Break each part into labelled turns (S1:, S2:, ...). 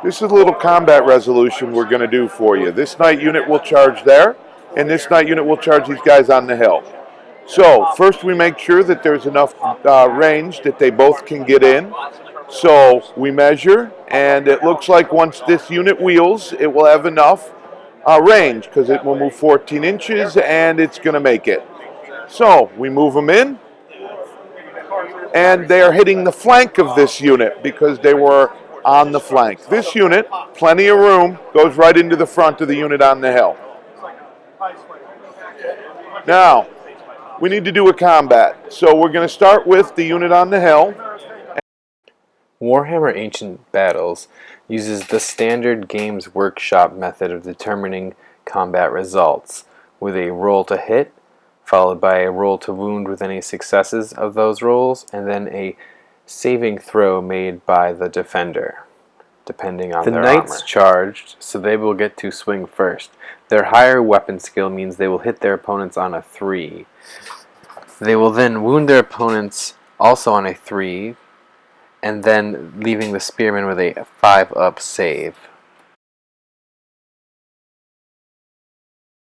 S1: This is a little combat resolution we're going to do for you. This knight unit will charge there, and this knight unit will charge these guys on the hill. So first we make sure that there's enough range that they both can get in. So we measure, and it looks like once this unit wheels, it will have enough range because it will move 14 inches and it's going to make it. So we move them in, and they are hitting the flank of this unit because they were on the flank. This unit, plenty of room, goes right into the front of the unit on the hill. Now, we need to do a combat. So we're going to start with the unit on the hill.
S2: Warhammer Ancient Battles uses the standard Games Workshop method of determining combat results, with a roll to hit, followed by a roll to wound with any successes of those rolls, and then a saving throw made by the defender, depending on their armor. The knights charged, so they will get to swing first. Their higher weapon skill means they will hit their opponents on a 3. They will then wound their opponents also on a 3, and then leaving the spearman with a 5-up save.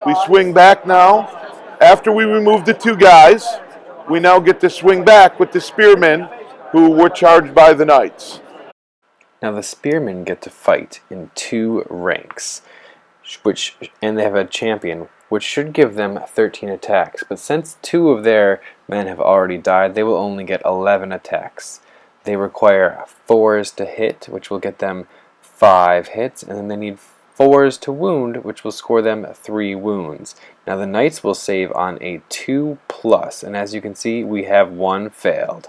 S1: We swing back now. After we remove the two guys, we now get to swing back with the spearmen who were charged by the knights.
S2: Now the spearmen get to fight in 2 ranks, and they have a champion, which should give them 13 attacks. But since 2 of their men have already died, they will only get 11 attacks. They require 4s to hit, which will get them 5 hits, and then they need 4s to wound, which will score them 3 wounds. Now the knights will save on a 2+, and as you can see, we have 1 failed.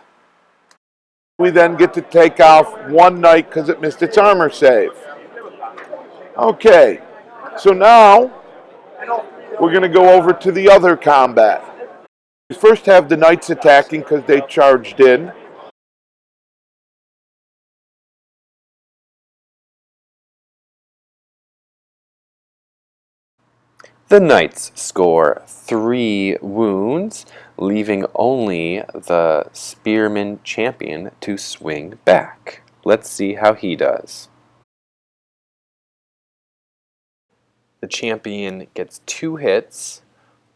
S1: We then get to take off 1 knight because it missed its armor save. Okay, so now we're going to go over to the other combat. We first have the knights attacking because they charged in.
S2: The knights score 3 wounds, leaving only the spearman champion to swing back. Let's see how he does. The champion gets 2 hits,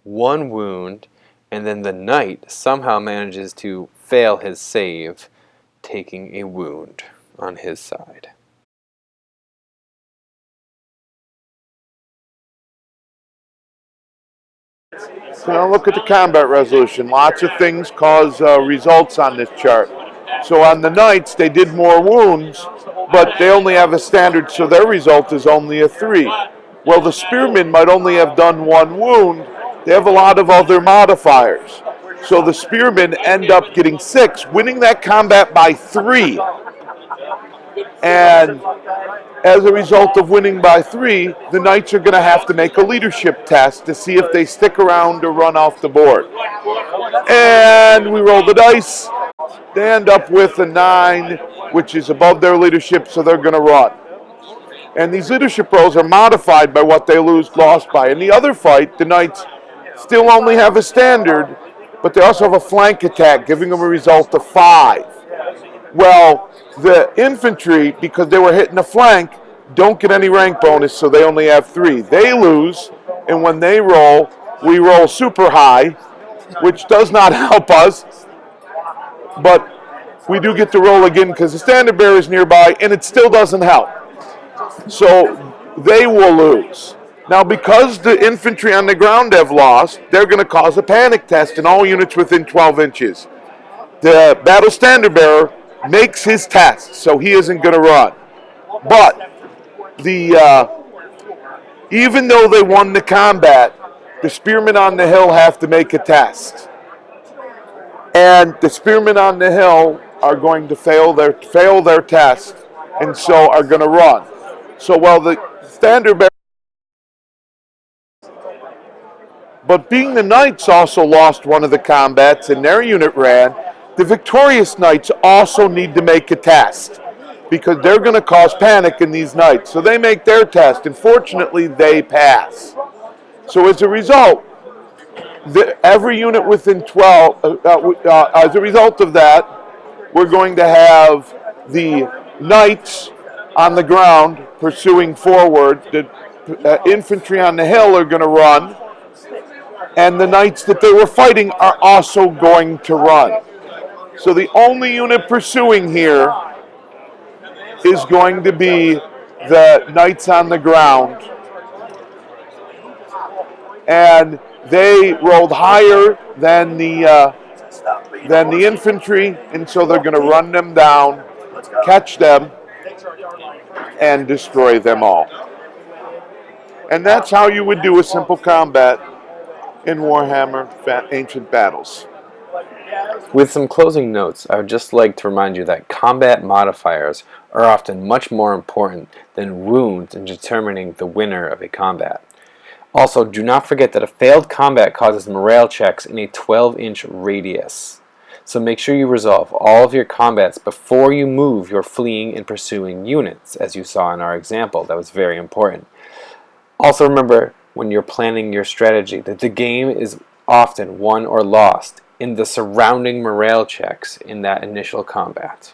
S2: 1 wound, and then the knight somehow manages to fail his save, taking a wound on his side.
S1: So now look at the combat resolution. Lots of things cause results on this chart. So on the knights, they did more wounds, but they only have a standard, so their result is only a 3. Well, the spearmen might only have done 1 wound. They have a lot of other modifiers. So the spearmen end up getting 6, winning that combat by 3. And as a result of winning by 3, the knights are going to have to make a leadership test to see if they stick around or run off the board. And we roll the dice. They end up with a 9, which is above their leadership, so they're going to run. And these leadership rolls are modified by what they lost by. In the other fight, the knights still only have a standard, but they also have a flank attack, giving them a result of 5. Well, the infantry, because they were hitting the flank, don't get any rank bonus, so they only have 3. They lose, and when they roll, we roll super high, which does not help us, but we do get to roll again because the standard bearer is nearby, and it still doesn't help. So they will lose. Now, because the infantry on the ground have lost, they're going to cause a panic test in all units within 12 inches. The battle standard bearer makes his test, so he isn't going to run. But even though they won the combat, the spearmen on the hill have to make a test. And the spearmen on the hill are going to fail their test, and so are going to run. So while the standard bearer, but being the knights also lost one of the combats and their unit ran, the victorious knights also need to make a test because they're going to cause panic in these knights. So they make their test, and fortunately they pass. So as a result, every unit within 12, as a result of that, we're going to have the knights on the ground pursuing forward. The infantry on the hill are going to run, and the knights that they were fighting are also going to run. So the only unit pursuing here is going to be the knights on the ground, and they rolled higher than the infantry, and so they're going to run them down, catch them, and destroy them all. And that's how you would do a simple combat in Warhammer Ancient Battles.
S2: With some closing notes, I would just like to remind you that combat modifiers are often much more important than wounds in determining the winner of a combat. Also, do not forget that a failed combat causes morale checks in a 12-inch radius. So make sure you resolve all of your combats before you move your fleeing and pursuing units, as you saw in our example. That was very important. Also remember, when you're planning your strategy, that the game is often won or lost in the surrounding morale checks in that initial combat.